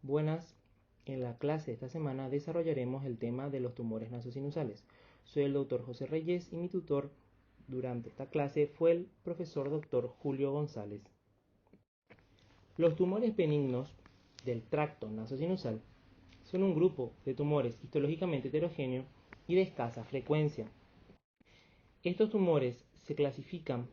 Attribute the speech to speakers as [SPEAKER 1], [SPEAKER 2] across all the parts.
[SPEAKER 1] Buenas, en la clase de esta semana desarrollaremos el tema de los tumores nasosinusales. Soy el doctor José Reyes y mi tutor durante esta clase fue el profesor doctor Julio González. Los tumores benignos del tracto nasosinusal son un grupo de tumores histológicamente heterogéneo y de escasa frecuencia. Estos tumores se clasifican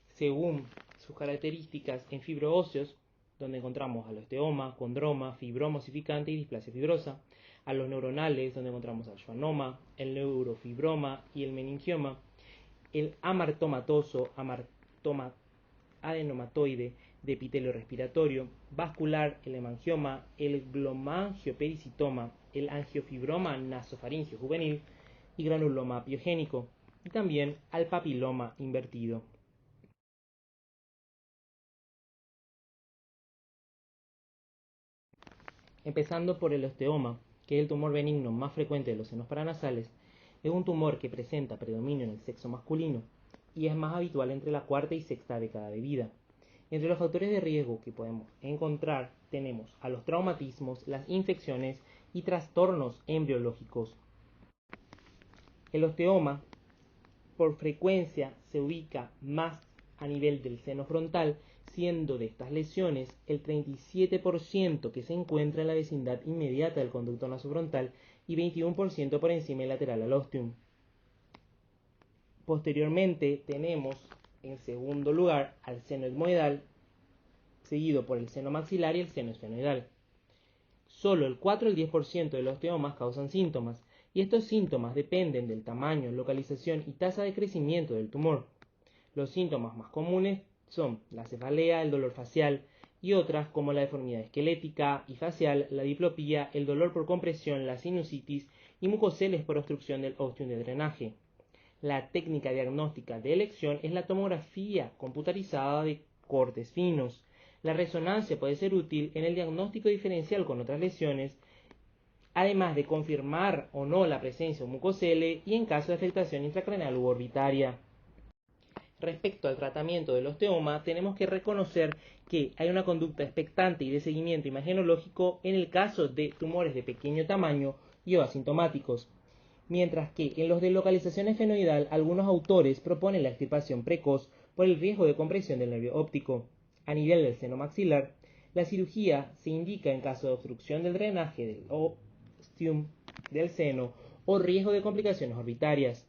[SPEAKER 1] según sus características en fibroóseos, donde encontramos al osteoma, condroma, fibroma ossificante y displasia fibrosa, a los neuronales, donde encontramos al schwannoma, el neurofibroma y el meningioma, el amartomatoso, adenomatoide de epitelio respiratorio, vascular, el hemangioma, el glomangiopericitoma, el angiofibroma nasofaringeo juvenil y granuloma apiogénico, y también al papiloma invertido. Empezando por el osteoma, que es el tumor benigno más frecuente de los senos paranasales, es un tumor que presenta predominio en el sexo masculino y es más habitual entre la cuarta y sexta década de vida. Entre los factores de riesgo que podemos encontrar tenemos a los traumatismos, las infecciones y trastornos embriológicos. El osteoma por frecuencia se ubica más a nivel del seno frontal, siendo de estas lesiones el 37% que se encuentra en la vecindad inmediata del conducto nasofrontal y 21% por encima y lateral al ostium. Posteriormente tenemos en segundo lugar al seno etmoidal, seguido por el seno maxilar y el seno esfenoidal. Solo el 4 al 10% de los osteomas causan síntomas, y estos síntomas dependen del tamaño, localización y tasa de crecimiento del tumor. Los síntomas más comunes son la cefalea, el dolor facial y otras como la deformidad esquelética y facial, la diplopía, el dolor por compresión, la sinusitis y mucoceles por obstrucción del ostium de drenaje. La técnica diagnóstica de elección es la tomografía computarizada de cortes finos. La resonancia puede ser útil en el diagnóstico diferencial con otras lesiones, además de confirmar o no la presencia de mucocele y en caso de afectación intracraneal u orbitaria. Respecto al tratamiento del osteoma, tenemos que reconocer que hay una conducta expectante y de seguimiento imagenológico en el caso de tumores de pequeño tamaño y o asintomáticos, mientras que en los de localización esfenoidal algunos autores proponen la extirpación precoz por el riesgo de compresión del nervio óptico. A nivel del seno maxilar, la cirugía se indica en caso de obstrucción del drenaje del ostium del seno o riesgo de complicaciones orbitarias.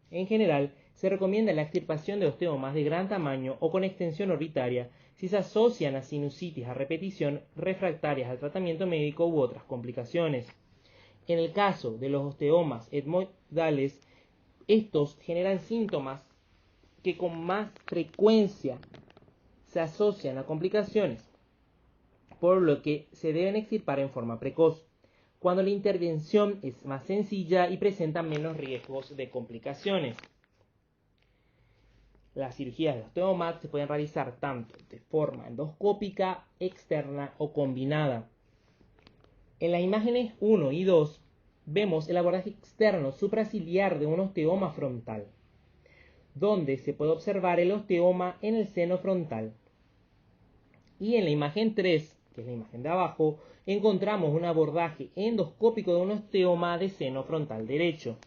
[SPEAKER 1] En general, se recomienda la extirpación de osteomas de gran tamaño o con extensión orbitaria si se asocian a sinusitis a repetición refractarias al tratamiento médico u otras complicaciones. En el caso de los osteomas etmoidales, estos generan síntomas que con más frecuencia se asocian a complicaciones, por lo que se deben extirpar en forma precoz, cuando la intervención es más sencilla y presenta menos riesgos de complicaciones. Las cirugías de osteoma se pueden realizar tanto de forma endoscópica, externa o combinada. En las imágenes 1 y 2 vemos el abordaje externo supraciliar de un osteoma frontal, donde se puede observar el osteoma en el seno frontal. Y en la imagen 3, que es la imagen de abajo, encontramos un abordaje endoscópico de un osteoma de seno frontal derecho.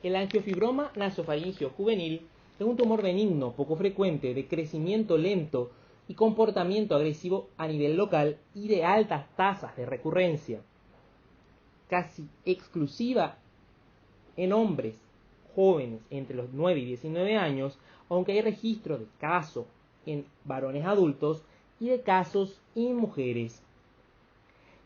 [SPEAKER 1] El angiofibroma nasofaringeo juvenil es un tumor benigno poco frecuente de crecimiento lento y comportamiento agresivo a nivel local y de altas tasas de recurrencia, casi exclusiva en hombres jóvenes entre los 9 y 19 años, aunque hay registros de casos en varones adultos y de casos en mujeres.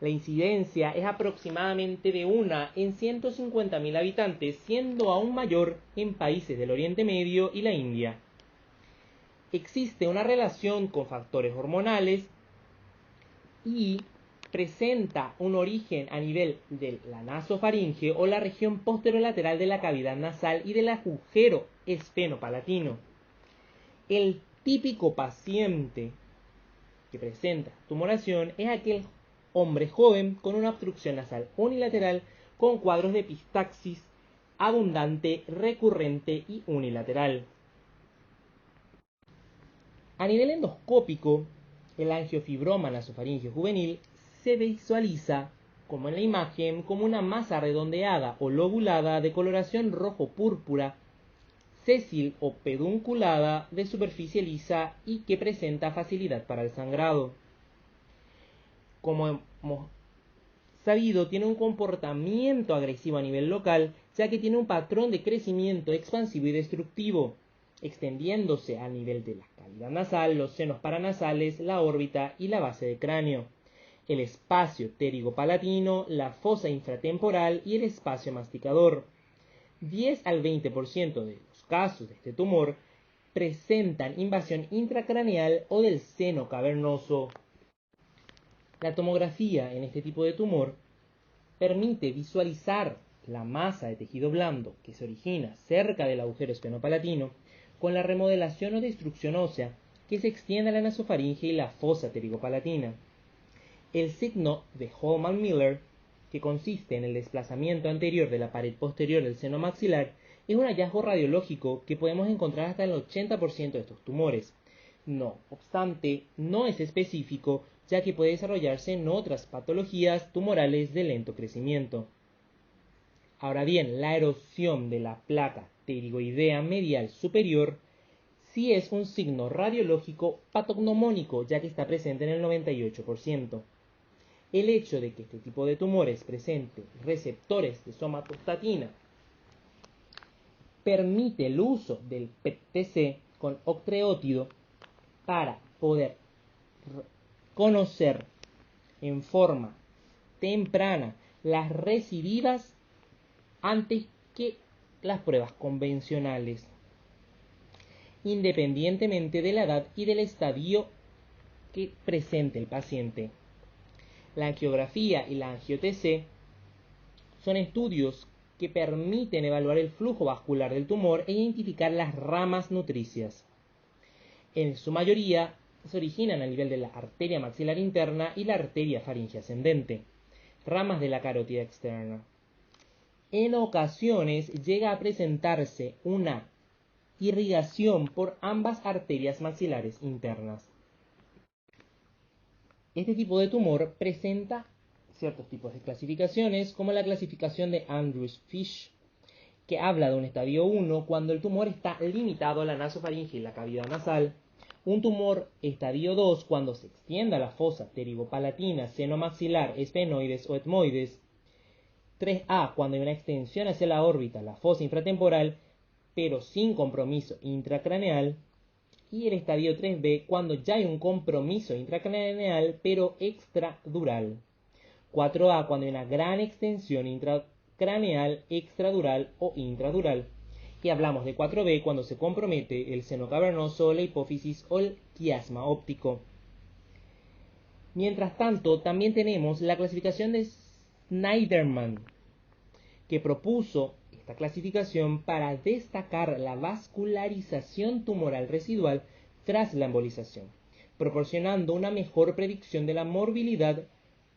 [SPEAKER 1] La incidencia es aproximadamente de 1 en 150.000 habitantes, siendo aún mayor en países del Oriente Medio y la India. Existe una relación con factores hormonales y presenta un origen a nivel de la nasofaringe o la región posterolateral de la cavidad nasal y del agujero esfenopalatino. El típico paciente que presenta tumoración es aquel hombre joven con una obstrucción nasal unilateral con cuadros de epistaxis abundante, recurrente y unilateral. A nivel endoscópico, el angiofibroma nasofaringeo juvenil se visualiza, como en la imagen, como una masa redondeada o lobulada de coloración rojo-púrpura, sésil o pedunculada, de superficie lisa y que presenta facilidad para el sangrado. Como hemos sabido, tiene un comportamiento agresivo a nivel local, ya que tiene un patrón de crecimiento expansivo y destructivo, extendiéndose a nivel de la cavidad nasal, los senos paranasales, la órbita y la base del cráneo, el espacio pterigopalatino, la fosa infratemporal y el espacio masticador. 10 al 20% de los casos de este tumor presentan invasión intracraneal o del seno cavernoso. La tomografía en este tipo de tumor permite visualizar la masa de tejido blando que se origina cerca del agujero esfenopalatino con la remodelación o destrucción ósea que se extiende a la nasofaringe y la fosa pterigopalatina. El signo de Hollmann-Miller, que consiste en el desplazamiento anterior de la pared posterior del seno maxilar, es un hallazgo radiológico que podemos encontrar hasta en el 80% de estos tumores. No obstante, no es específico, ya que puede desarrollarse en otras patologías tumorales de lento crecimiento. Ahora bien, la erosión de la placa pterigoidea medial superior sí es un signo radiológico patognomónico, ya que está presente en el 98%. El hecho de que este tipo de tumores presente receptores de somatostatina permite el uso del PET-TC con octreótido para poder conocer en forma temprana las recidivas antes que las pruebas convencionales, independientemente de la edad y del estadio que presente el paciente. La angiografía y la angio-TC son estudios que permiten evaluar el flujo vascular del tumor e identificar las ramas nutricias. En su mayoría se originan a nivel de la arteria maxilar interna y la arteria faringe ascendente, ramas de la carótida externa. En ocasiones llega a presentarse una irrigación por ambas arterias maxilares internas. Este tipo de tumor presenta ciertos tipos de clasificaciones, como la clasificación de Andrews-Fish, que habla de un estadio 1 cuando el tumor está limitado a la nasofaringe y la cavidad nasal, un tumor estadio 2 cuando se extiende a la fosa pterigopalatina, seno maxilar, esfenoides o etmoides, 3A cuando hay una extensión hacia la órbita, la fosa infratemporal, pero sin compromiso intracraneal, y el estadio 3B cuando ya hay un compromiso intracraneal pero extradural. 4A cuando hay una gran extensión intracraneal, extradural o intradural. Y hablamos de 4B cuando se compromete el seno cavernoso, la hipófisis o el quiasma óptico. Mientras tanto, también tenemos la clasificación de Snyderman, que propuso esta clasificación para destacar la vascularización tumoral residual tras la embolización, proporcionando una mejor predicción de la morbilidad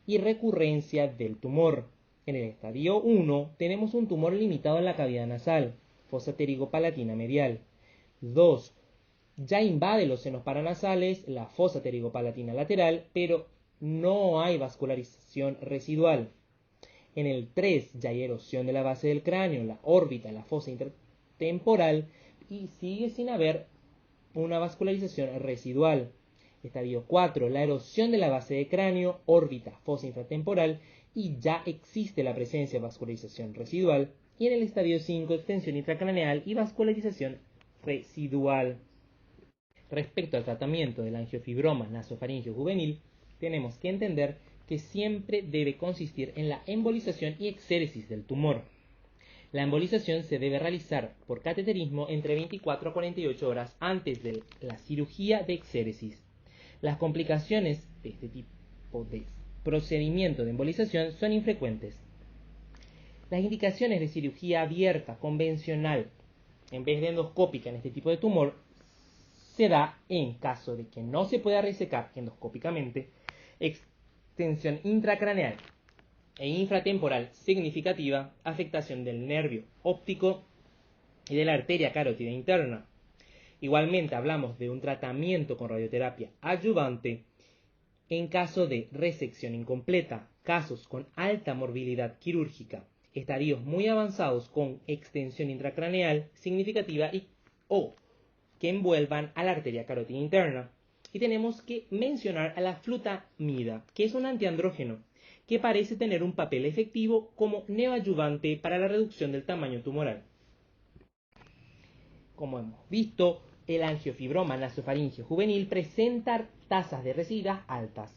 [SPEAKER 1] y recurrencia del tumor. En el estadio 1 tenemos un tumor limitado en la cavidad nasal, fosa pterigopalatina medial. 2. Ya invade los senos paranasales, la fosa pterigopalatina lateral, pero no hay vascularización residual. En el 3 ya hay erosión de la base del cráneo, la órbita, la fosa intertemporal y sigue sin haber una vascularización residual. Estadio 4, la erosión de la base del cráneo, órbita, fosa infratemporal y ya existe la presencia de vascularización residual. Y en el estadio 5, extensión intracraneal y vascularización residual. Respecto al tratamiento del angiofibroma nasofaringeo juvenil, tenemos que entender que siempre debe consistir en la embolización y exéresis del tumor. La embolización se debe realizar por cateterismo entre 24 a 48 horas antes de la cirugía de exéresis. Las complicaciones de este tipo de procedimiento de embolización son infrecuentes. Las indicaciones de cirugía abierta convencional en vez de endoscópica en este tipo de tumor se da en caso de que no se pueda resecar endoscópicamente, extensión intracraneal e infratemporal significativa, afectación del nervio óptico y de la arteria carótida interna, Igualmente hablamos de un tratamiento con radioterapia adyuvante en caso de resección incompleta, casos con alta morbilidad quirúrgica, estadios muy avanzados con extensión intracraneal significativa o que envuelvan a la arteria carótida interna. Y tenemos que mencionar a la flutamida, que es un antiandrógeno, que parece tener un papel efectivo como neoadyuvante para la reducción del tamaño tumoral. Como hemos visto, el angiofibroma nasofaringeo juvenil presenta tasas de recidivas altas,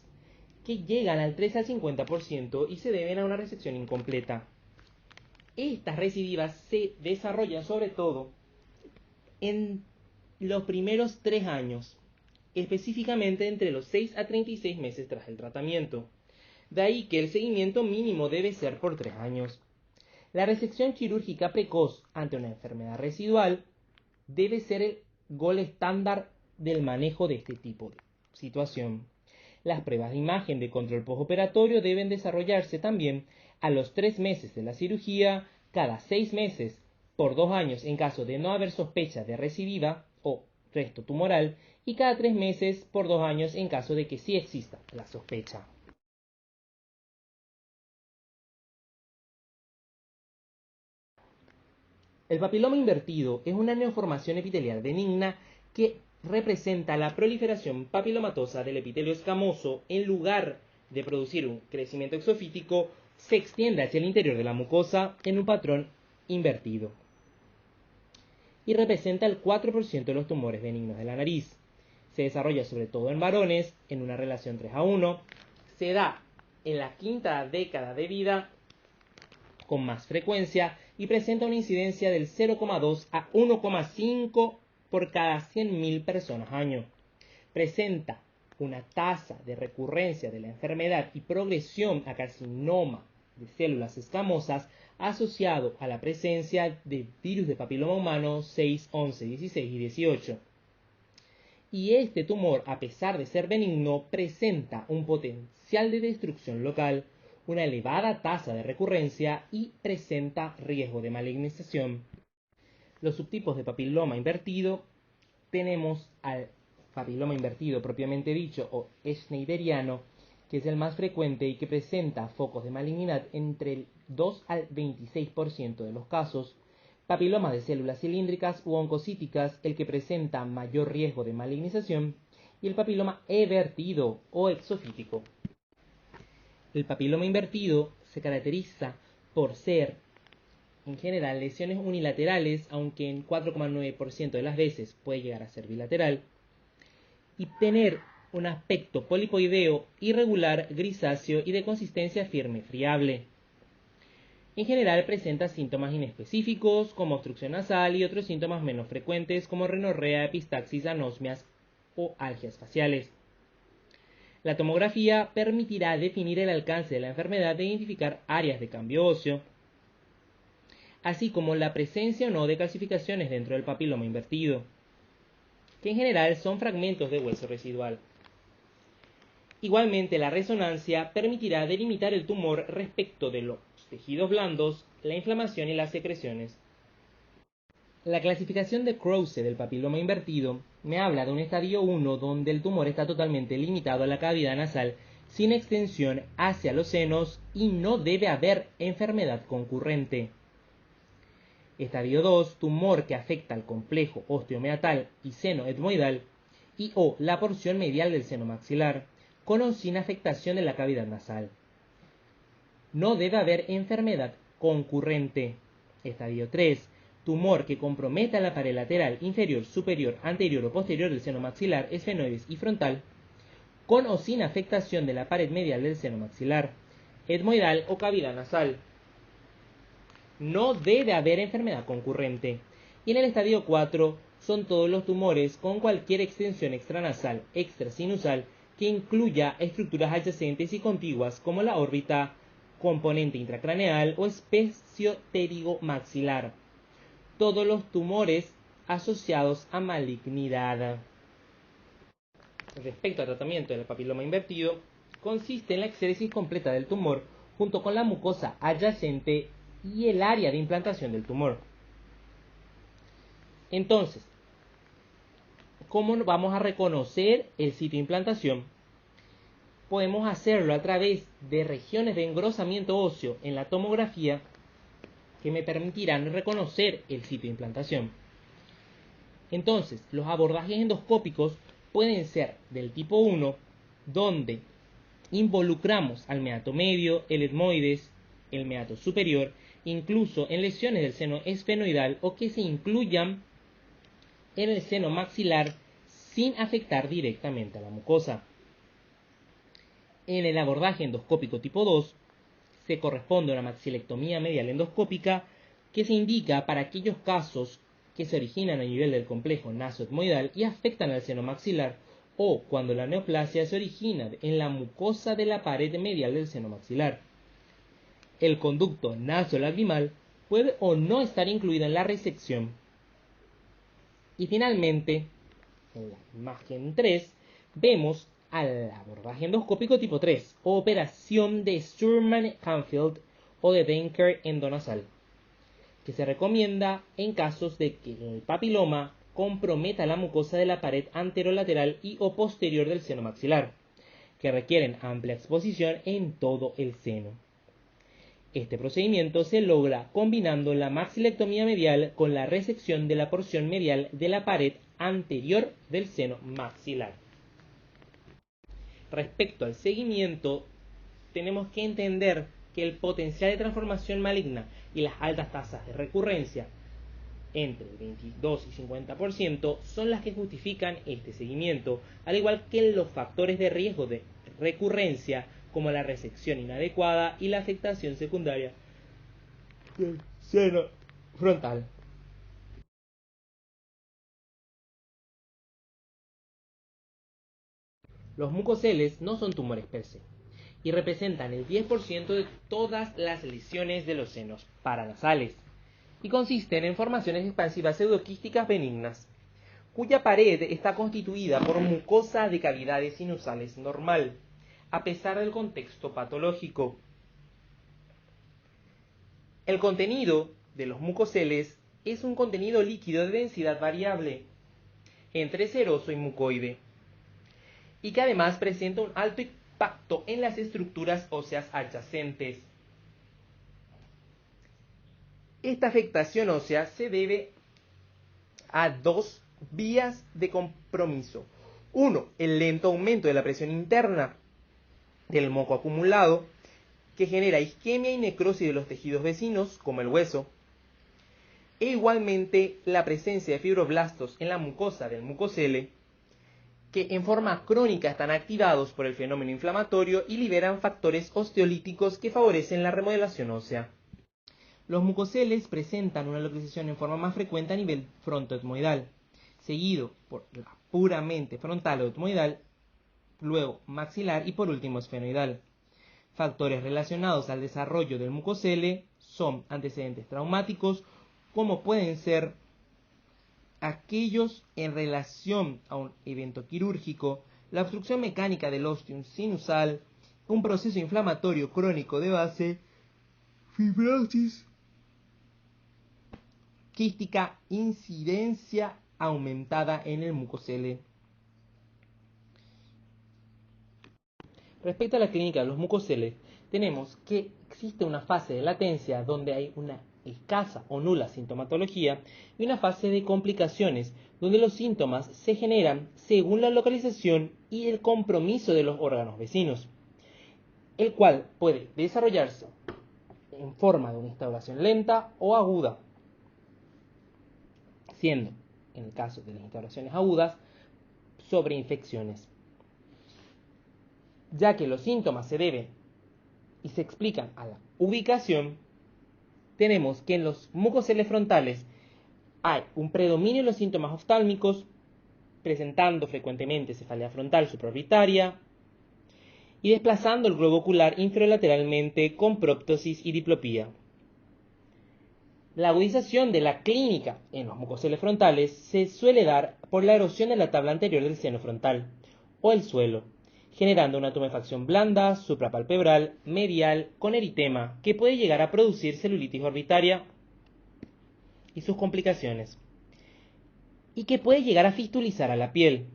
[SPEAKER 1] que llegan al 3 al 50% y se deben a una resección incompleta. Estas recidivas se desarrollan sobre todo en los primeros 3 años, específicamente entre los 6 a 36 meses tras el tratamiento. De ahí que el seguimiento mínimo debe ser por 3 años. La resección quirúrgica precoz ante una enfermedad residual debe ser el gol estándar del manejo de este tipo de situación. Las pruebas de imagen de control postoperatorio deben desarrollarse también a los 3 meses de la cirugía, cada 6 meses por 2 años en caso de no haber sospecha de recidiva o resto tumoral y cada 3 meses por 2 años en caso de que sí exista la sospecha. El papiloma invertido es una neoformación epitelial benigna que representa la proliferación papilomatosa del epitelio escamoso. En lugar de producir un crecimiento exofítico, se extiende hacia el interior de la mucosa en un patrón invertido y representa el 4% de los tumores benignos de la nariz. Se desarrolla sobre todo en varones en una relación 3:1. Se da en la quinta década de vida con más frecuencia y presenta una incidencia del 0,2 a 1,5 por cada 100.000 personas año. Presenta una tasa de recurrencia de la enfermedad y progresión a carcinoma de células escamosas asociado a la presencia de virus de papiloma humano 6, 11, 16 y 18. Y este tumor, a pesar de ser benigno, presenta un potencial de destrucción local, una elevada tasa de recurrencia y presenta riesgo de malignización. Los subtipos de papiloma invertido tenemos al papiloma invertido propiamente dicho o schneideriano, que es el más frecuente y que presenta focos de malignidad entre el 2 al 26% de los casos, papiloma de células cilíndricas u oncocíticas, el que presenta mayor riesgo de malignización, y el papiloma evertido o exofítico. El papiloma invertido se caracteriza por ser, en general, lesiones unilaterales, aunque en 4,9% de las veces puede llegar a ser bilateral, y tener un aspecto polipoideo, irregular, grisáceo y de consistencia firme, friable. En general presenta síntomas inespecíficos como obstrucción nasal y otros síntomas menos frecuentes como rinorrea, epistaxis, anosmias o algias faciales. La tomografía permitirá definir el alcance de la enfermedad e identificar áreas de cambio óseo, así como la presencia o no de calcificaciones dentro del papiloma invertido, que en general son fragmentos de hueso residual. Igualmente, la resonancia permitirá delimitar el tumor respecto de los tejidos blandos, la inflamación y las secreciones. La clasificación de Krause del papiloma invertido me habla de un estadio 1 donde el tumor está totalmente limitado a la cavidad nasal sin extensión hacia los senos y no debe haber enfermedad concurrente. Estadio 2, tumor que afecta al complejo osteomeatal y seno etmoidal y o la porción medial del seno maxilar, con o sin afectación de la cavidad nasal. No debe haber enfermedad concurrente. Estadio 3, tumor que comprometa la pared lateral, inferior, superior, anterior o posterior del seno maxilar, esfenoides y frontal, con o sin afectación de la pared medial del seno maxilar, etmoidal o cavidad nasal. No debe haber enfermedad concurrente. Y en el estadio 4 son todos los tumores con cualquier extensión extranasal, extrasinusal, que incluya estructuras adyacentes y contiguas como la órbita, componente intracraneal o especio pterigo maxilar. Todos los tumores asociados a malignidad. Respecto al tratamiento del papiloma invertido, consiste en la exéresis completa del tumor junto con la mucosa adyacente y el área de implantación del tumor. Entonces, ¿cómo vamos a reconocer el sitio de implantación? Podemos hacerlo a través de regiones de engrosamiento óseo en la tomografía que me permitirán reconocer el sitio de implantación. Entonces, los abordajes endoscópicos pueden ser del tipo 1, donde involucramos al meato medio, el etmoides, el meato superior, incluso en lesiones del seno esfenoidal o que se incluyan en el seno maxilar sin afectar directamente a la mucosa. En el abordaje endoscópico tipo 2 se corresponde a una maxilectomía medial endoscópica que se indica para aquellos casos que se originan a nivel del complejo nasoetmoidal y afectan al seno maxilar, o cuando la neoplasia se origina en la mucosa de la pared medial del seno maxilar. El conducto nasolagrimal puede o no estar incluido en la resección. Y finalmente, en la imagen 3, vemos al abordaje endoscópico tipo 3, o operación de Sturman-Canfield o de Denker endonasal, que se recomienda en casos de que el papiloma comprometa la mucosa de la pared anterolateral y o posterior del seno maxilar, que requieren amplia exposición en todo el seno. Este procedimiento se logra combinando la maxilectomía medial con la resección de la porción medial de la pared anterior del seno maxilar. Respecto al seguimiento, tenemos que entender que el potencial de transformación maligna y las altas tasas de recurrencia, entre el 22 y 50%, son las que justifican este seguimiento, al igual que los factores de riesgo de recurrencia, como la resección inadecuada y la afectación secundaria del seno frontal. Los mucoceles no son tumores per se y representan el 10% de todas las lesiones de los senos paranasales y consisten en formaciones expansivas pseudoquísticas benignas, cuya pared está constituida por mucosa de cavidades sinusales normal, a pesar del contexto patológico. El contenido de los mucoceles es un contenido líquido de densidad variable entre seroso y mucoide, y que además presenta un alto impacto en las estructuras óseas adyacentes. Esta afectación ósea se debe a dos vías de compromiso. Uno, el lento aumento de la presión interna del moco acumulado, que genera isquemia y necrosis de los tejidos vecinos, como el hueso, e igualmente la presencia de fibroblastos en la mucosa del mucocele, que en forma crónica están activados por el fenómeno inflamatorio y liberan factores osteolíticos que favorecen la remodelación ósea. Los mucoceles presentan una localización en forma más frecuente a nivel frontoetmoidal, seguido por la puramente frontal o etmoidal, luego maxilar y por último esfenoidal. Factores relacionados al desarrollo del mucocele son antecedentes traumáticos, como pueden ser aquellos en relación a un evento quirúrgico, la obstrucción mecánica del ostium sinusal, un proceso inflamatorio crónico de base, fibrosis quística, incidencia aumentada en el mucocele. Respecto a la clínica de los mucoceles, tenemos que existe una fase de latencia donde hay una escasa o nula sintomatología y una fase de complicaciones donde los síntomas se generan según la localización y el compromiso de los órganos vecinos, el cual puede desarrollarse en forma de una instauración lenta o aguda, siendo, en el caso de las instauraciones agudas, sobreinfecciones, ya que los síntomas se deben y se explican a la ubicación. Tenemos que en los mucoceles frontales hay un predominio de los síntomas oftálmicos, presentando frecuentemente cefalea frontal supraorbitaria y desplazando el globo ocular infralateralmente con proptosis y diplopía. La agudización de la clínica en los mucoceles frontales se suele dar por la erosión de la tabla anterior del seno frontal o el suelo, generando una tumefacción blanda, suprapalpebral, medial, con eritema, que puede llegar a producir celulitis orbitaria y sus complicaciones. y que puede llegar a fistulizar a la piel.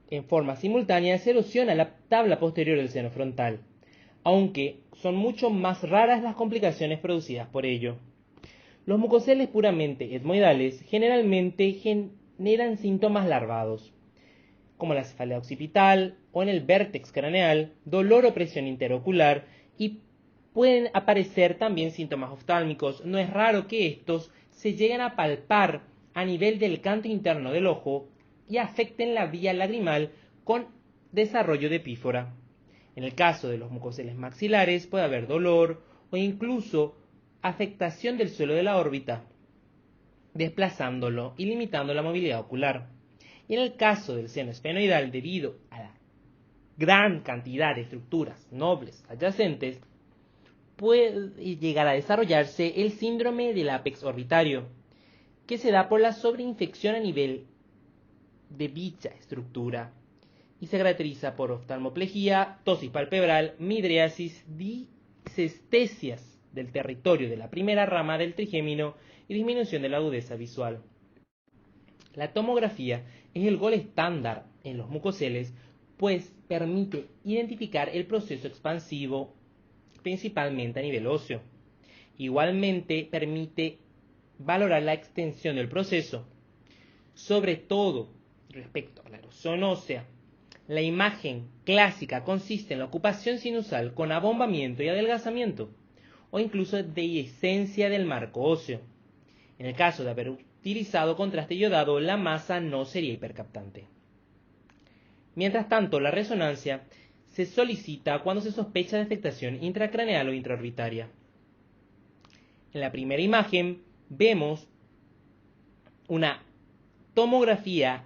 [SPEAKER 1] En forma simultánea se erosiona la tabla posterior del seno frontal, aunque son mucho más raras las complicaciones producidas por ello. Los mucoceles puramente etmoidales generalmente generan síntomas larvados, como la cefalea occipital o en el vértex craneal, dolor o presión interocular, y pueden aparecer también síntomas oftálmicos. No es raro que estos se lleguen a palpar a nivel del canto interno del ojo y afecten la vía lagrimal con desarrollo de epífora. En el caso de los mucoceles maxilares puede haber dolor o incluso afectación del suelo de la órbita, desplazándolo y limitando la movilidad ocular. Y en el caso del seno esfenoidal, debido a la gran cantidad de estructuras nobles adyacentes, puede llegar a desarrollarse el síndrome del ápex orbitario, que se da por la sobreinfección a nivel de dicha estructura y se caracteriza por oftalmoplegia, ptosis palpebral, midriasis, disestesias del territorio de la primera rama del trigémino y disminución de la agudeza visual. La tomografía es el gol estándar en los mucoceles, pues permite identificar el proceso expansivo principalmente a nivel óseo. Igualmente permite valorar la extensión del proceso, sobre todo respecto a la erosión ósea. La imagen clásica consiste en la ocupación sinusal con abombamiento y adelgazamiento, o incluso dehiscencia del marco óseo. En el caso de haber utilizado contraste iodado, la masa no sería hipercaptante. Mientras tanto, la resonancia se solicita cuando se sospecha de afectación intracraneal o intraorbitaria. En la primera imagen vemos una tomografía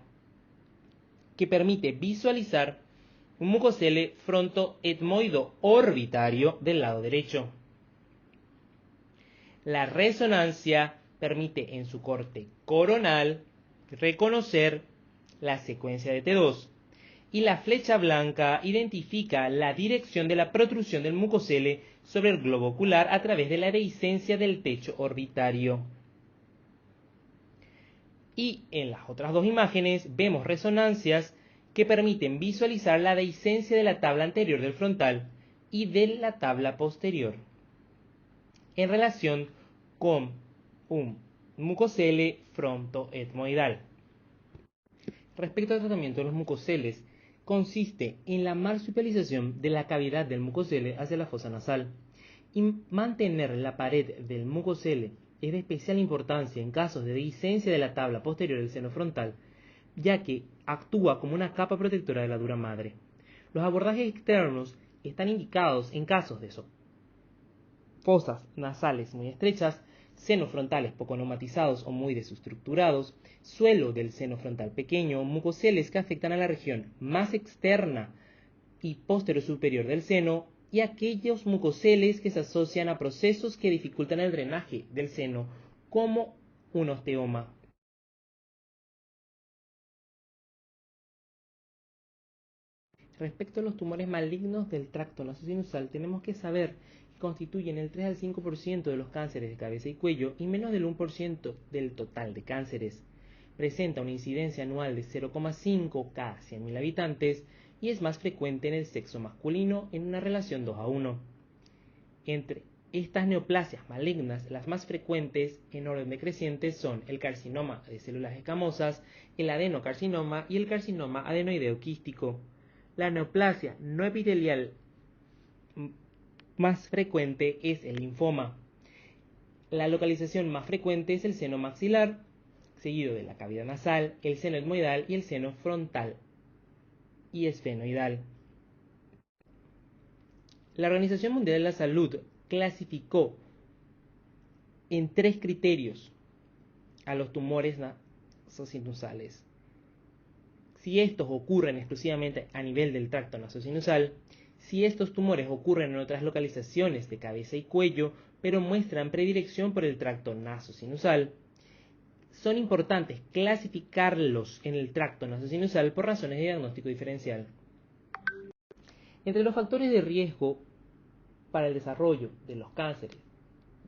[SPEAKER 1] que permite visualizar un mucocele frontoetmoido orbitario del lado derecho. La resonancia permite en su corte coronal reconocer la secuencia de T2 y la flecha blanca identifica la dirección de la protrusión del mucocele sobre el globo ocular a través de la dehiscencia del techo orbitario. Y en las otras dos imágenes vemos resonancias que permiten visualizar la dehiscencia de la tabla anterior del frontal y de la tabla posterior en relación con un mucocele frontoetmoidal. Respecto al tratamiento de los mucoceles, consiste en la marsupialización de la cavidad del mucocele hacia la fosa nasal y mantener la pared del mucocele es de especial importancia en casos de dehiscencia de la tabla posterior del seno frontal, ya que actúa como una capa protectora de la dura madre. Los abordajes externos están indicados en casos de fosas nasales muy estrechas, senos frontales poco neumatizados o muy desestructurados, suelo del seno frontal pequeño, mucoceles que afectan a la región más externa y posterior superior del seno, y aquellos mucoceles que se asocian a procesos que dificultan el drenaje del seno, como un osteoma. Respecto a los tumores malignos del tracto nasosinusal, tenemos que saber que constituyen el 3 al 5% de los cánceres de cabeza y cuello y menos del 1% del total de cánceres. Presenta una incidencia anual de 0,5 cada 100.000 habitantes y es más frecuente en el sexo masculino en una relación 2 a 1. Entre estas neoplasias malignas, las más frecuentes en orden decreciente son el carcinoma de células escamosas, el adenocarcinoma y el carcinoma adenoideo quístico. La neoplasia no epitelial más frecuente es el linfoma. La localización más frecuente es el seno maxilar, seguido de la cavidad nasal, el seno etmoidal y el seno frontal y esfenoidal. La Organización Mundial de la Salud clasificó en 3 criterios a los tumores nasosinusales. Si estos ocurren exclusivamente a nivel del tracto nasosinusal, si estos tumores ocurren en otras localizaciones de cabeza y cuello, pero muestran predilección por el tracto nasosinusal, son importantes clasificarlos en el tracto nasosinusal por razones de diagnóstico diferencial. Entre los factores de riesgo para el desarrollo de los cánceres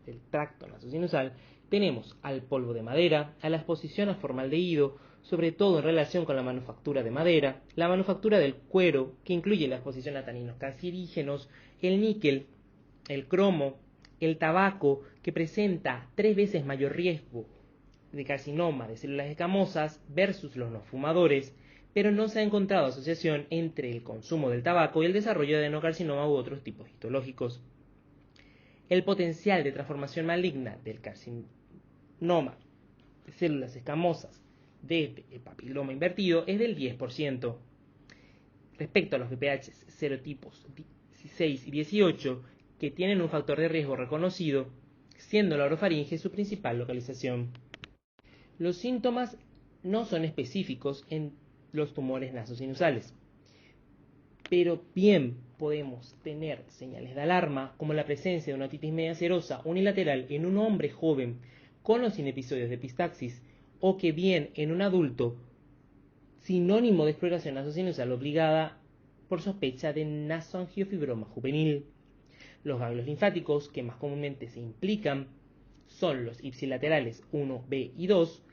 [SPEAKER 1] del tracto nasosinusal tenemos al polvo de madera, a la exposición a formaldehído, sobre todo en relación con la manufactura de madera, la manufactura del cuero, que incluye la exposición a taninos cancerígenos, el níquel, el cromo, el tabaco, que presenta 3 veces mayor riesgo de carcinoma de células escamosas versus los no fumadores, pero no se ha encontrado asociación entre el consumo del tabaco y el desarrollo de adenocarcinoma u otros tipos histológicos. El potencial de transformación maligna del carcinoma de células escamosas desde el papiloma invertido es del 10%. Respecto a los VPH serotipos 16 y 18, que tienen un factor de riesgo reconocido, siendo la orofaringe su principal localización. Los síntomas no son específicos en los tumores nasosinusales, pero bien podemos tener señales de alarma como la presencia de una otitis media serosa unilateral en un hombre joven con o sin episodios de epistaxis, o que bien en un adulto sinónimo de exploración nasosinusal obligada por sospecha de nasoangiofibroma juvenil. Los ganglios linfáticos que más comúnmente se implican son los ipsilaterales 1, B y 2,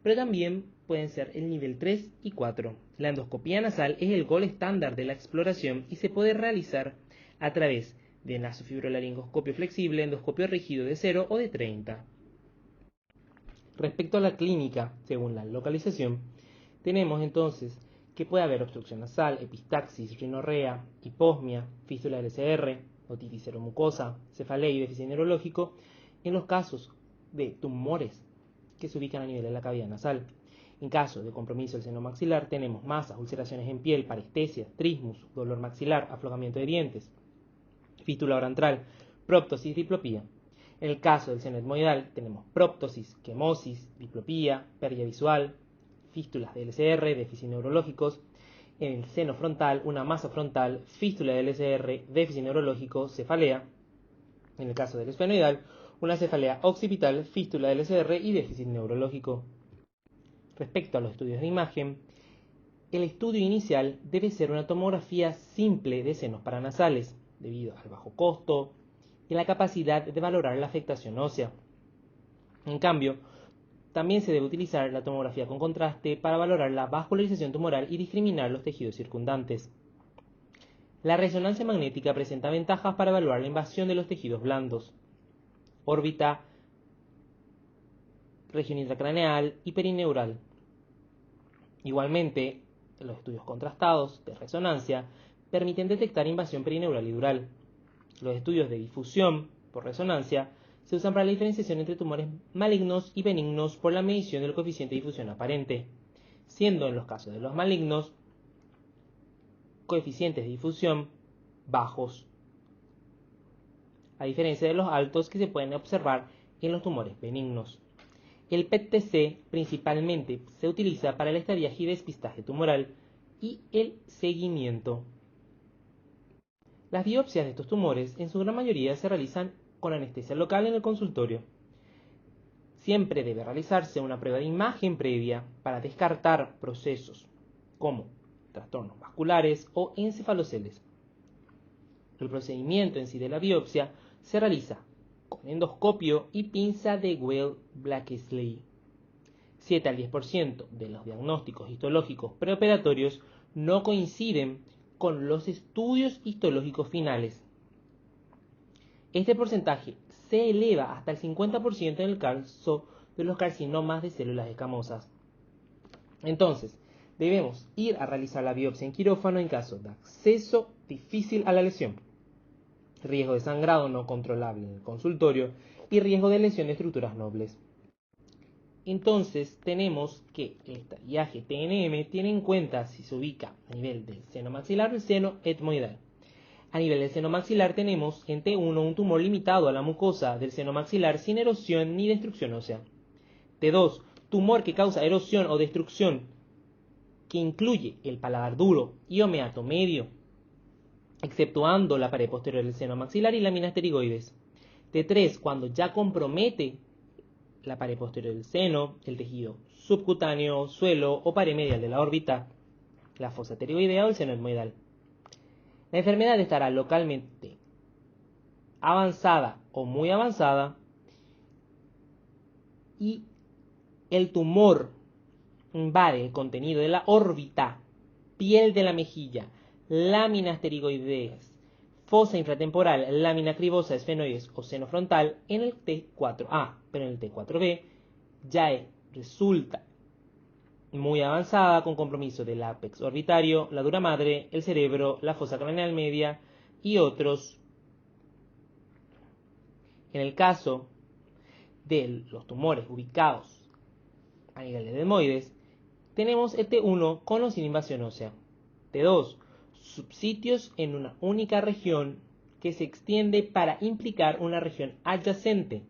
[SPEAKER 1] pero también pueden ser el nivel 3 y 4. La endoscopía nasal es el gol estándar de la exploración y se puede realizar a través de nasofibrolaringoscopio flexible, endoscopio rígido de 0 o de 30. Respecto a la clínica, según la localización, tenemos entonces que puede haber obstrucción nasal, epistaxis, rinorrea, hiposmia, fístula LCR, otitis seromucosa, cefalea y déficit neurológico en los casos de tumores que se ubican a nivel de la cavidad nasal. En caso de compromiso del seno maxilar tenemos masas, ulceraciones en piel, parestesia, trismus, dolor maxilar, aflojamiento de dientes, fístula orantral, proptosis, diplopía. En el caso del seno etmoidal tenemos proptosis, quemosis, diplopía, pérdida visual, fístulas de LCR, déficit neurológicos. En el seno frontal, una masa frontal, fístula de LCR, déficit neurológico, cefalea. En el caso del esfenoidal, una cefalea occipital, fístula de LCR y déficit neurológico. Respecto a los estudios de imagen, el estudio inicial debe ser una tomografía simple de senos paranasales, debido al bajo costo y la capacidad de valorar la afectación ósea. En cambio, también se debe utilizar la tomografía con contraste para valorar la vascularización tumoral y discriminar los tejidos circundantes. La resonancia magnética presenta ventajas para evaluar la invasión de los tejidos blandos, órbita, región intracraneal y perineural. Igualmente, los estudios contrastados de resonancia permiten detectar invasión perineural y dural. Los estudios de difusión por resonancia se usan para la diferenciación entre tumores malignos y benignos por la medición del coeficiente de difusión aparente, siendo en los casos de los malignos coeficientes de difusión bajos, a diferencia de los altos que se pueden observar en los tumores benignos. El PET-TC principalmente se utiliza para el estadiaje y despistaje tumoral y el seguimiento. Las biopsias de estos tumores en su gran mayoría se realizan con anestesia local en el consultorio. Siempre debe realizarse una prueba de imagen previa para descartar procesos como trastornos vasculares o encefaloceles. El procedimiento en sí de la biopsia se realiza con endoscopio y pinza de Weil-Blakeslee. 7 al 10% de los diagnósticos histológicos preoperatorios no coinciden con los estudios histológicos finales. Este porcentaje se eleva hasta el 50% en el caso de los carcinomas de células escamosas. Entonces, debemos ir a realizar la biopsia en quirófano en caso de acceso difícil a la lesión, riesgo de sangrado no controlable en el consultorio y riesgo de lesión de estructuras nobles. Entonces tenemos que el estadiaje TNM tiene en cuenta si se ubica a nivel del seno maxilar o el seno etmoidal. A nivel del seno maxilar tenemos en T1 un tumor limitado a la mucosa del seno maxilar sin erosión ni destrucción ósea. T2, tumor que causa erosión o destrucción que incluye el paladar duro y o meato medio, exceptuando la pared posterior del seno maxilar y láminas pterigoides. T3, cuando ya compromete la pared posterior del seno, el tejido subcutáneo, suelo o pared medial de la órbita, la fosa pterigoidea o el seno etmoidal. La enfermedad estará localmente avanzada o muy avanzada y el tumor invade el contenido de la órbita, piel de la mejilla, láminas pterigoideas, fosa infratemporal, lámina cribosa, esfenoides o seno frontal en el T4A, pero en el T4B ya resulta muy avanzada con compromiso del ápex orbitario, la dura madre, el cerebro, la fosa craneal media y otros. En el caso de los tumores ubicados a nivel de etmoides, tenemos el T1 con o sin invasión ósea. T2, subsitios en una única región que se extiende para implicar una región adyacente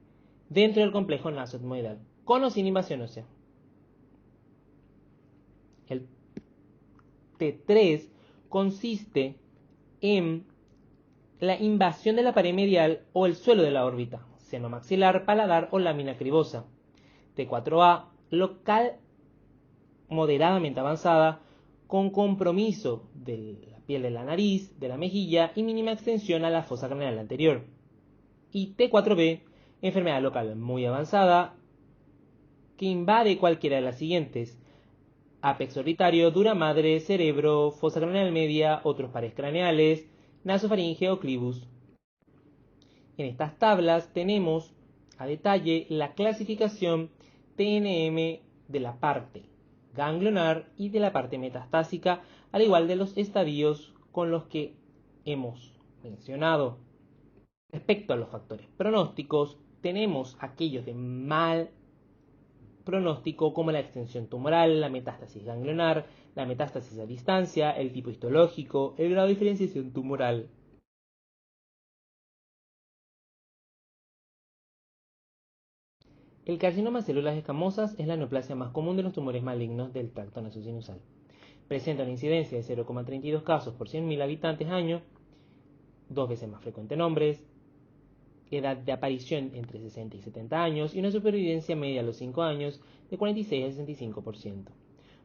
[SPEAKER 1] dentro del complejo nasoetmoidal, con o sin invasión ósea. El T3 consiste en la invasión de la pared medial o el suelo de la órbita, seno maxilar, paladar o lámina cribosa. T4A, local moderadamente avanzada, con compromiso de la piel de la nariz, de la mejilla y mínima extensión a la fosa craneal anterior. Y T4B, enfermedad local muy avanzada, que invade cualquiera de las siguientes: ápex orbitario, dura madre, cerebro, fosa craneal media, otros pares craneales, nasofaringe o clivus. En estas tablas tenemos a detalle la clasificación TNM de la parte ganglionar y de la parte metastásica, al igual de los estadios con los que hemos mencionado. Respecto a los factores pronósticos, tenemos aquellos de mal pronóstico como la extensión tumoral, la metástasis ganglionar, la metástasis a distancia, el tipo histológico, el grado de diferenciación tumoral. El carcinoma de células escamosas es la neoplasia más común de los tumores malignos del tracto nasosinusal. Presenta una incidencia de 0,32 casos por 100.000 habitantes año, 2 veces más frecuente en hombres, edad de aparición entre 60 y 70 años y una supervivencia media a los 5 años de 46 al 65%.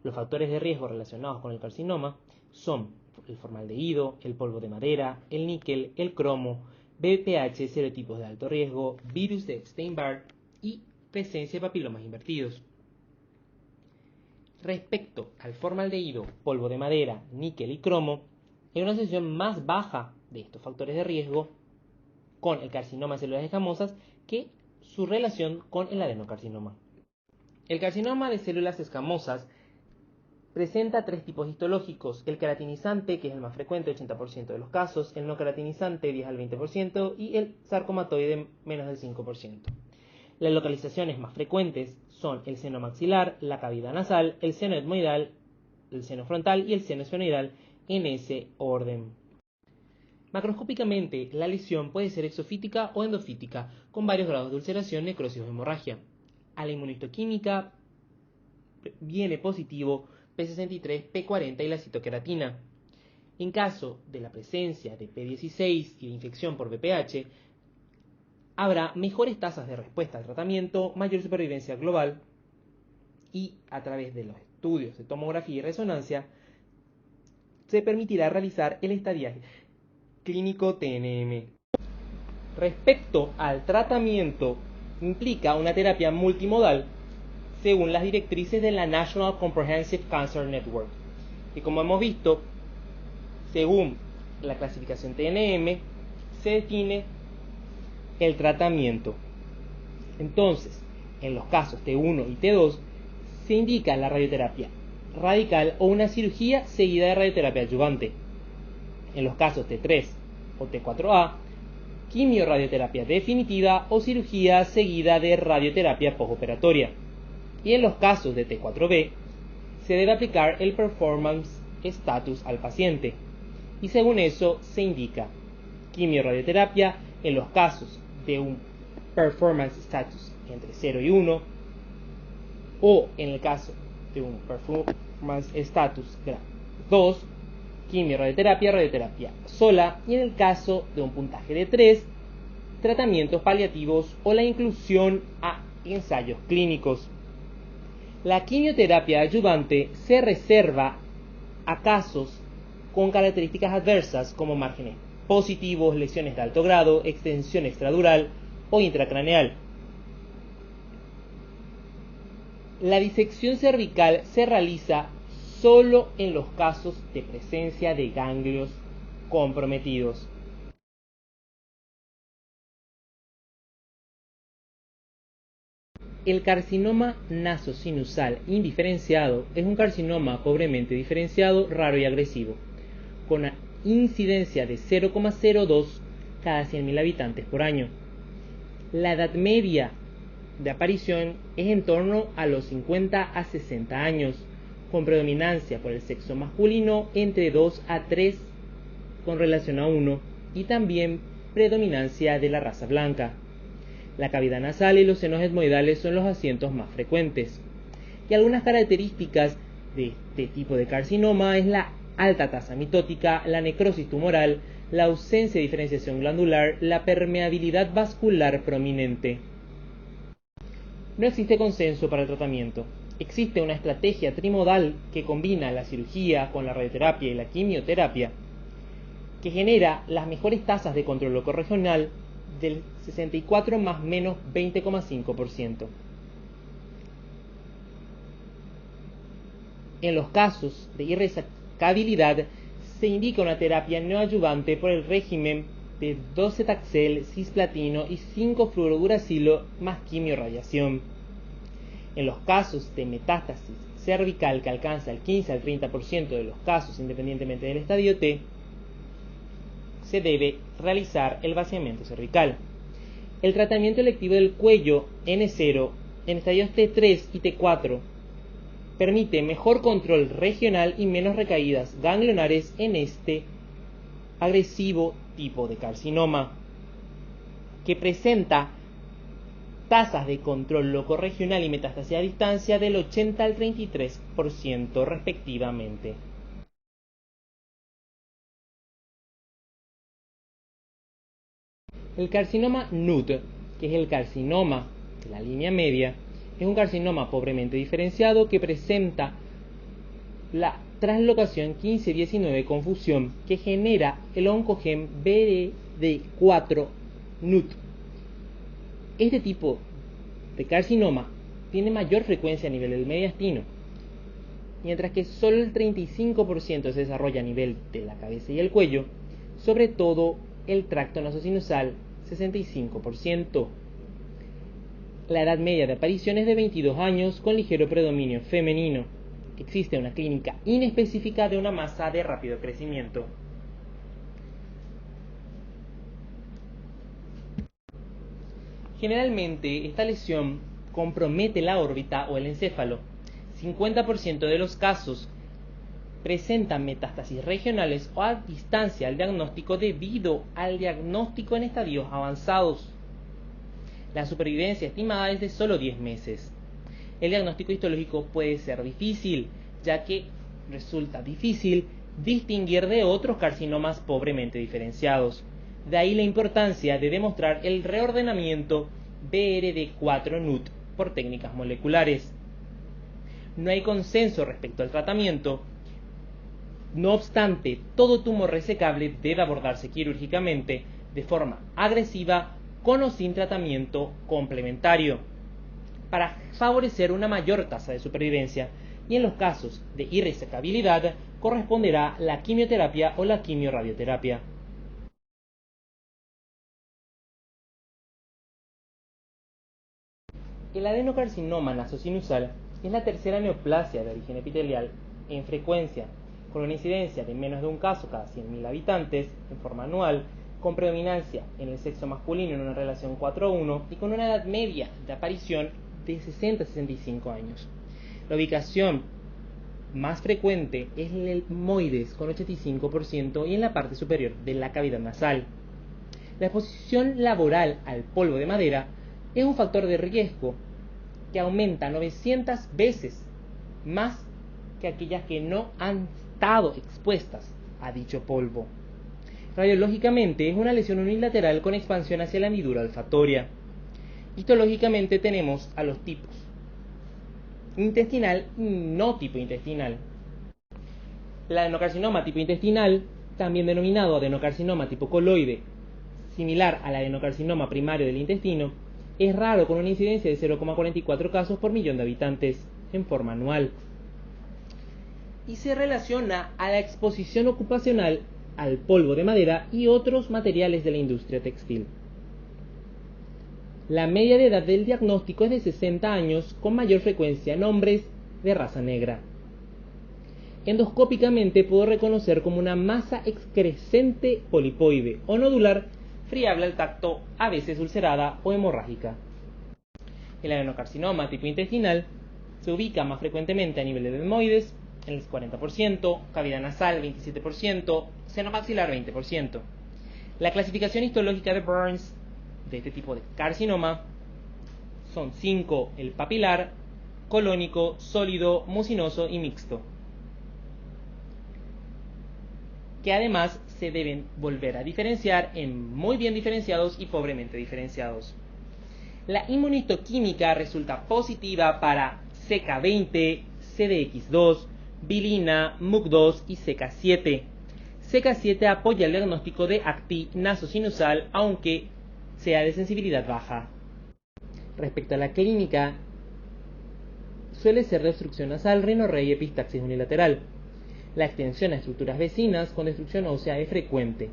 [SPEAKER 1] Los factores de riesgo relacionados con el carcinoma son el formaldehído, el polvo de madera, el níquel, el cromo, VPH, serotipos de alto riesgo, virus de Epstein-Barr y presencia de papilomas invertidos. Respecto al formaldehído, polvo de madera, níquel y cromo, hay una asociación más baja de estos factores de riesgo con el carcinoma de células escamosas que su relación con el adenocarcinoma. El carcinoma de células escamosas presenta 3 tipos histológicos: el queratinizante, que es el más frecuente, 80% de los casos, el no queratinizante, 10 al 20%, y el sarcomatoide, menos del 5%. Las localizaciones más frecuentes son el seno maxilar, la cavidad nasal, el seno etmoidal, el seno frontal y el seno esfenoidal, en ese orden. Macroscópicamente, la lesión puede ser exofítica o endofítica, con varios grados de ulceración, necrosis o hemorragia. A la inmunistoquímica viene positivo P63, P40 y la citoqueratina. En caso de la presencia de P16 y de infección por VPH, habrá mejores tasas de respuesta al tratamiento, mayor supervivencia global y, a través de los estudios de tomografía y resonancia, se permitirá realizar el estadiaje clínico TNM. Respecto al tratamiento, implica una terapia multimodal según las directrices de la National Comprehensive Cancer Network, y como hemos visto, según la clasificación TNM, se define el tratamiento. Entonces, en los casos T1 y T2 se indica la radioterapia radical o una cirugía seguida de radioterapia adyuvante. En los casos T3 o T4A, quimioradioterapia definitiva o cirugía seguida de radioterapia postoperatoria. Y en los casos de T4B, se debe aplicar el performance status al paciente. Y según eso se indica quimioradioterapia en los casos de un performance status entre 0 y 1, o en el caso de un performance status grado 2, quimioradioterapia, radioterapia sola, y en el caso de un puntaje de 3, tratamientos paliativos o la inclusión a ensayos clínicos. La quimioterapia adyuvante se reserva a casos con características adversas como márgenes positivos, lesiones de alto grado, extensión extradural o intracraneal. La disección cervical se realiza solo en los casos de presencia de ganglios comprometidos. El carcinoma nasosinusal indiferenciado es un carcinoma pobremente diferenciado, raro y agresivo, con una incidencia de 0,02 cada 100.000 habitantes por año. La edad media de aparición es en torno a los 50 a 60 años, con predominancia por el sexo masculino entre 2 a 3 con relación a 1 y también predominancia de la raza blanca. La cavidad nasal y los senos etmoidales son los asientos más frecuentes. Y algunas características de este tipo de carcinoma es la alta tasa mitótica, la necrosis tumoral, la ausencia de diferenciación glandular, la permeabilidad vascular prominente. No existe consenso para el tratamiento. Existe una estrategia trimodal que combina la cirugía con la radioterapia y la quimioterapia, que genera las mejores tasas de control locorregional del 64 más menos 20,5%. En los casos de irresecabilidad se indica una terapia neoadyuvante por el régimen de 12 taxel, cisplatino y 5-fluorouracilo más quimiorradiación. En los casos de metástasis cervical que alcanza el 15 al 30% de los casos independientemente del estadio T, se debe realizar el vaciamiento cervical. El tratamiento electivo del cuello N0 en estadios T3 y T4 permite mejor control regional y menos recaídas ganglionares en este agresivo tipo de carcinoma, que presenta tasas de control locorregional y metástasis a distancia del 80 al 33% respectivamente. El carcinoma NUT, que es el carcinoma de la línea media, es un carcinoma pobremente diferenciado que presenta la translocación 15-19 con fusión que genera el oncogen BRD4 NUT. Este tipo de carcinoma tiene mayor frecuencia a nivel del mediastino, mientras que solo el 35% se desarrolla a nivel de la cabeza y el cuello, sobre todo el tracto nasosinusal 65%. La edad media de aparición es de 22 años con ligero predominio femenino. Existe una clínica inespecífica de una masa de rápido crecimiento. Generalmente esta lesión compromete la órbita o el encéfalo. 50% de los casos presentan metástasis regionales o a distancia al diagnóstico debido al diagnóstico en estadios avanzados. La supervivencia estimada es de solo 10 meses. El diagnóstico histológico puede ser difícil, ya que resulta difícil distinguir de otros carcinomas pobremente diferenciados. De ahí la importancia de demostrar el reordenamiento BRD4-NUT por técnicas moleculares. No hay consenso respecto al tratamiento. No obstante, todo tumor resecable debe abordarse quirúrgicamente de forma agresiva con o sin tratamiento complementario para favorecer una mayor tasa de supervivencia, y en los casos de irresecabilidad corresponderá la quimioterapia o la quimiorradioterapia. El adenocarcinoma nasosinusal es la tercera neoplasia de origen epitelial en frecuencia, con una incidencia de menos de un caso cada 100.000 habitantes en forma anual, con predominancia en el sexo masculino en una relación 4:1 y con una edad media de aparición de 60 a 65 años. La ubicación más frecuente es en el etmoides con 85% y en la parte superior de la cavidad nasal. La exposición laboral al polvo de madera es un factor de riesgo que aumenta 900 veces más que aquellas que no han estado expuestas a dicho polvo. Radiológicamente es una lesión unilateral con expansión hacia la hendidura olfatoria. Histológicamente tenemos a los tipos intestinal y no tipo intestinal. El adenocarcinoma tipo intestinal, también denominado adenocarcinoma tipo coloide, similar al adenocarcinoma primario del intestino, Es raro, con una incidencia de 0,44 casos por millón de habitantes en forma anual. Y se relaciona a la exposición ocupacional al polvo de madera y otros materiales de la industria textil. La media de edad del diagnóstico es de 60 años, con mayor frecuencia en hombres de raza negra. Endoscópicamente puedo reconocer como una masa excrescente polipoide o nodular, friable al tacto, a veces ulcerada o hemorrágica. El adenocarcinoma tipo intestinal se ubica más frecuentemente a nivel de etmoides, en el 40%, cavidad nasal 27%, seno maxilar 20%. La clasificación histológica de Burns de este tipo de carcinoma son 5: el papilar, colónico, sólido, mucinoso y mixto, que además se deben volver a diferenciar en muy bien diferenciados y pobremente diferenciados. La inmunistoquímica resulta positiva para CK20, CDX2, bilina, MUC2 y CK7. CK7 apoya el diagnóstico de acti nasosinusal, aunque sea de sensibilidad baja. Respecto a la clínica, suele ser de obstrucción nasal, rinorrea y epistaxis unilateral. La extensión a estructuras vecinas con destrucción ósea es frecuente.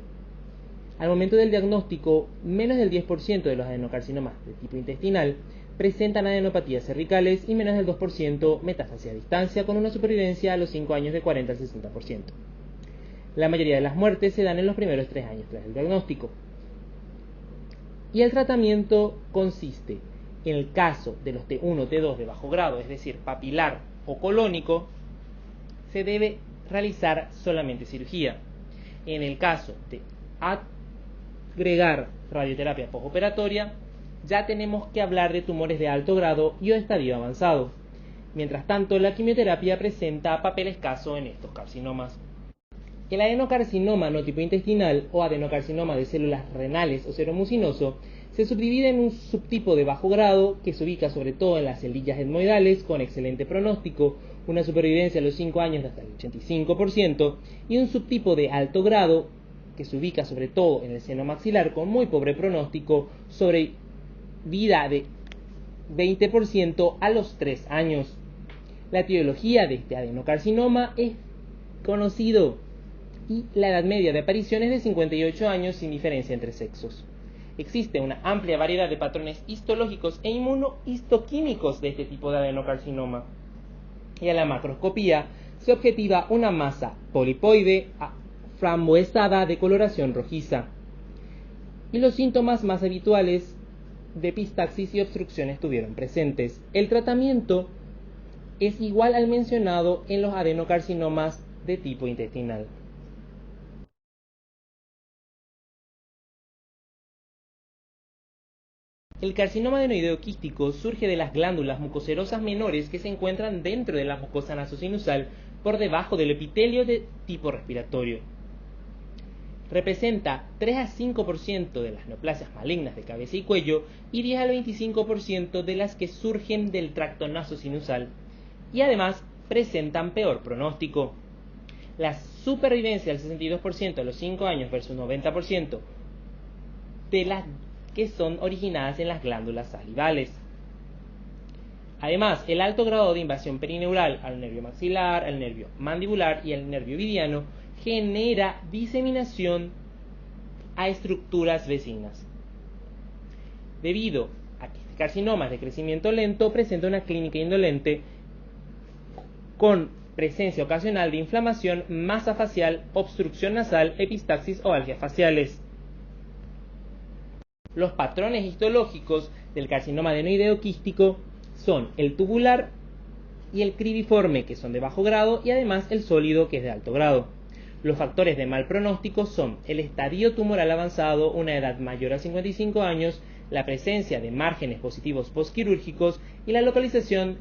[SPEAKER 1] Al momento del diagnóstico, menos del 10% de los adenocarcinomas de tipo intestinal presentan adenopatías cervicales y menos del 2% metástasis a distancia, con una supervivencia a los 5 años de 40 al 60%. La mayoría de las muertes se dan en los primeros 3 años tras el diagnóstico. Y el tratamiento consiste, en el caso de los T1, T2 de bajo grado, es decir, papilar o colónico, se debe realizar solamente cirugía. En el caso de agregar radioterapia postoperatoria, ya tenemos que hablar de tumores de alto grado y o estadio avanzado. Mientras tanto, la quimioterapia presenta papel escaso en estos carcinomas. El adenocarcinoma no tipo intestinal o adenocarcinoma de células renales o seromucinoso se subdivide en un subtipo de bajo grado que se ubica sobre todo en las celdillas etmoidales con excelente pronóstico, una supervivencia a los 5 años de hasta el 85%, y un subtipo de alto grado que se ubica sobre todo en el seno maxilar con muy pobre pronóstico, sobre vida de 20% a los 3 años. La etiología de este adenocarcinoma es conocido y la edad media de aparición es de 58 años sin diferencia entre sexos. Existe una amplia variedad de patrones histológicos e inmunohistoquímicos de este tipo de adenocarcinoma. Y a la macroscopía se objetiva una masa polipoide frambuesada de coloración rojiza. Y los síntomas más habituales de epistaxis y obstrucción estuvieron presentes. El tratamiento es igual al mencionado en los adenocarcinomas de tipo intestinal. El carcinoma adenoideo quístico surge de las glándulas mucoserosas menores que se encuentran dentro de la mucosa nasosinusal por debajo del epitelio de tipo respiratorio. Representa 3 a 5% de las neoplasias malignas de cabeza y cuello y 10 al 25% de las que surgen del tracto nasosinusal, y además presentan peor pronóstico. La supervivencia del 62% a los 5 años versus 90% de las que son originadas en las glándulas salivales. Además, el alto grado de invasión perineural al nervio maxilar, al nervio mandibular y al nervio ovidiano genera diseminación a estructuras vecinas. Debido a que este carcinoma es de crecimiento lento, presenta una clínica indolente con presencia ocasional de inflamación, masa facial, obstrucción nasal, epistaxis o algias faciales. Los patrones histológicos del carcinoma adenoideo quístico son el tubular y el cribiforme, que son de bajo grado, y además el sólido, que es de alto grado. Los factores de mal pronóstico son el estadio tumoral avanzado, una edad mayor a 55 años, la presencia de márgenes positivos postquirúrgicos y la localización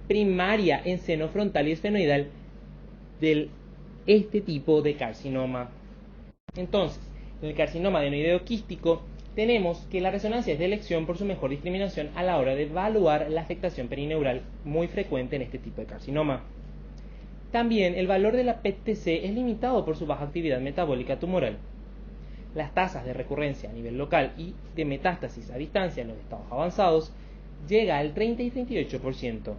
[SPEAKER 1] primaria en seno frontal y esfenoidal de este tipo de carcinoma. Entonces, en el carcinoma adenoideo quístico tenemos que la resonancia es de elección por su mejor discriminación a la hora de evaluar la afectación perineural muy frecuente en este tipo de carcinoma. También el valor de la PET-TC es limitado por su baja actividad metabólica tumoral. Las tasas de recurrencia a nivel local y de metástasis a distancia en los estados avanzados llega al 30 y 38%.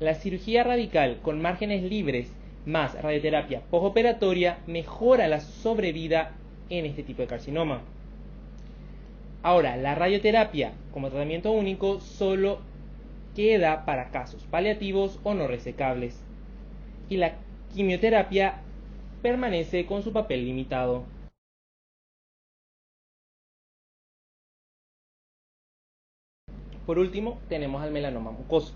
[SPEAKER 1] La cirugía radical con márgenes libres más radioterapia postoperatoria mejora la sobrevida en este tipo de carcinoma. Ahora, la radioterapia como tratamiento único solo queda para casos paliativos o no resecables, y la quimioterapia permanece con su papel limitado. Por último, tenemos al melanoma mucoso,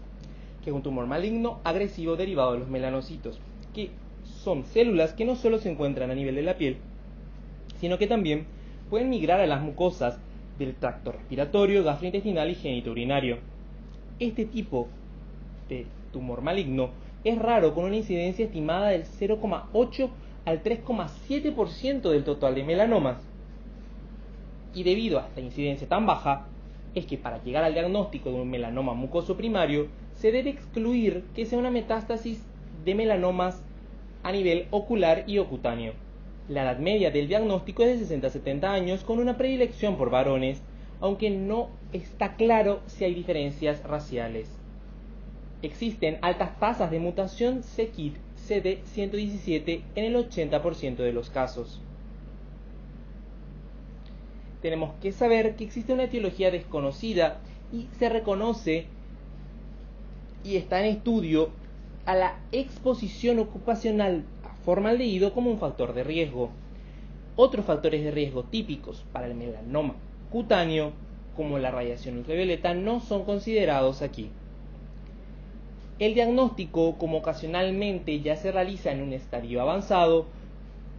[SPEAKER 1] que es un tumor maligno agresivo derivado de los melanocitos, que son células que no solo se encuentran a nivel de la piel, sino que también pueden migrar a las mucosas del tracto respiratorio, gastrointestinal y genitourinario. Este tipo de tumor maligno es raro, con una incidencia estimada del 0,8 al 3,7% del total de melanomas. Y debido a esta incidencia tan baja, es que para llegar al diagnóstico de un melanoma mucoso primario, se debe excluir que sea una metástasis de melanomas a nivel ocular y ocutáneo. La edad media del diagnóstico es de 60 a 70 años, con una predilección por varones, aunque no está claro si hay diferencias raciales. Existen altas tasas de mutación c-KIT CD117 en el 80% de los casos. Tenemos que saber que existe una etiología desconocida y se reconoce y está en estudio a la exposición ocupacional a formaldehído como un factor de riesgo. Otros factores de riesgo típicos para el melanoma cutáneo, como la radiación ultravioleta, no son considerados aquí. El diagnóstico, como ocasionalmente ya se realiza en un estadio avanzado,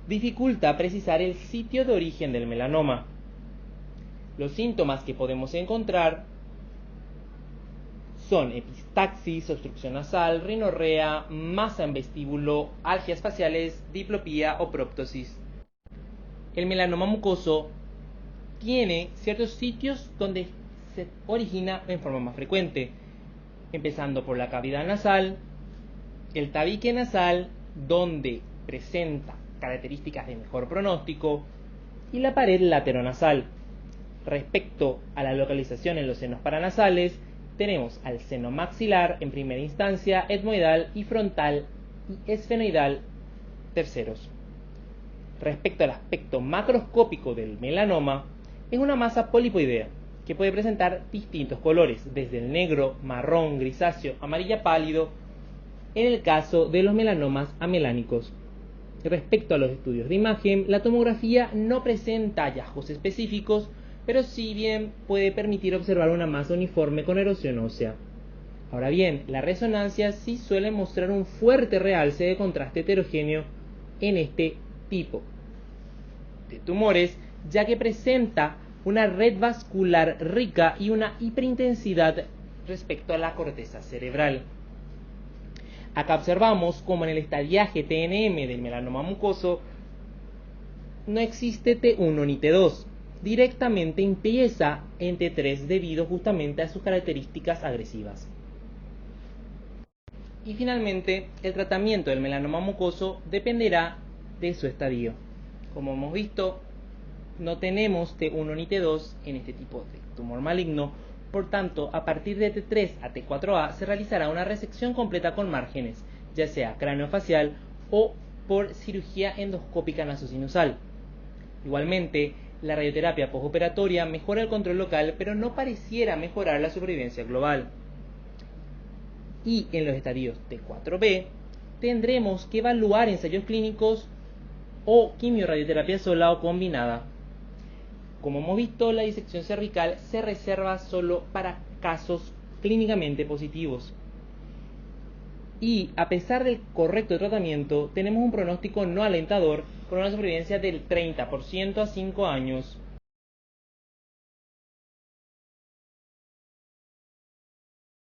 [SPEAKER 1] dificulta precisar el sitio de origen del melanoma. Los síntomas que podemos encontrar son epistaxis, obstrucción nasal, rinorrea, masa en vestíbulo, algias faciales, diplopía o proptosis. El melanoma mucoso tiene ciertos sitios donde se origina en forma más frecuente, empezando por la cavidad nasal, el tabique nasal, donde presenta características de mejor pronóstico, y la pared lateronasal. Respecto a la localización en los senos paranasales, tenemos al seno maxilar en primera instancia, etmoidal y frontal y esfenoidal terceros. Respecto al aspecto macroscópico del melanoma, es una masa polipoidea que puede presentar distintos colores, desde el negro, marrón, grisáceo, amarilla pálido, en el caso de los melanomas amelánicos. Respecto a los estudios de imagen, la tomografía no presenta hallazgos específicos, pero si bien puede permitir observar una masa uniforme con erosión ósea. Ahora bien, la resonancia sí suele mostrar un fuerte realce de contraste heterogéneo en este tipo de tumores, ya que presenta una red vascular rica y una hiperintensidad respecto a la corteza cerebral. Acá observamos como en el estadiaje TNM del melanoma mucoso no existe T1 ni T2, directamente empieza en T3 debido justamente a sus características agresivas. Y finalmente, el tratamiento del melanoma mucoso dependerá de su estadio. Como hemos visto, no tenemos T1 ni T2 en este tipo de tumor maligno, por tanto, a partir de T3 a T4A se realizará una resección completa con márgenes, ya sea craneofacial o por cirugía endoscópica nasosinusal. Igualmente, la radioterapia postoperatoria mejora el control local, pero no pareciera mejorar la supervivencia global. Y en los estadios T4B tendremos que evaluar ensayos clínicos o quimioradioterapia sola o combinada. Como hemos visto, la disección cervical se reserva solo para casos clínicamente positivos. Y a pesar del correcto tratamiento, tenemos un pronóstico no alentador con una supervivencia del 30% a 5 años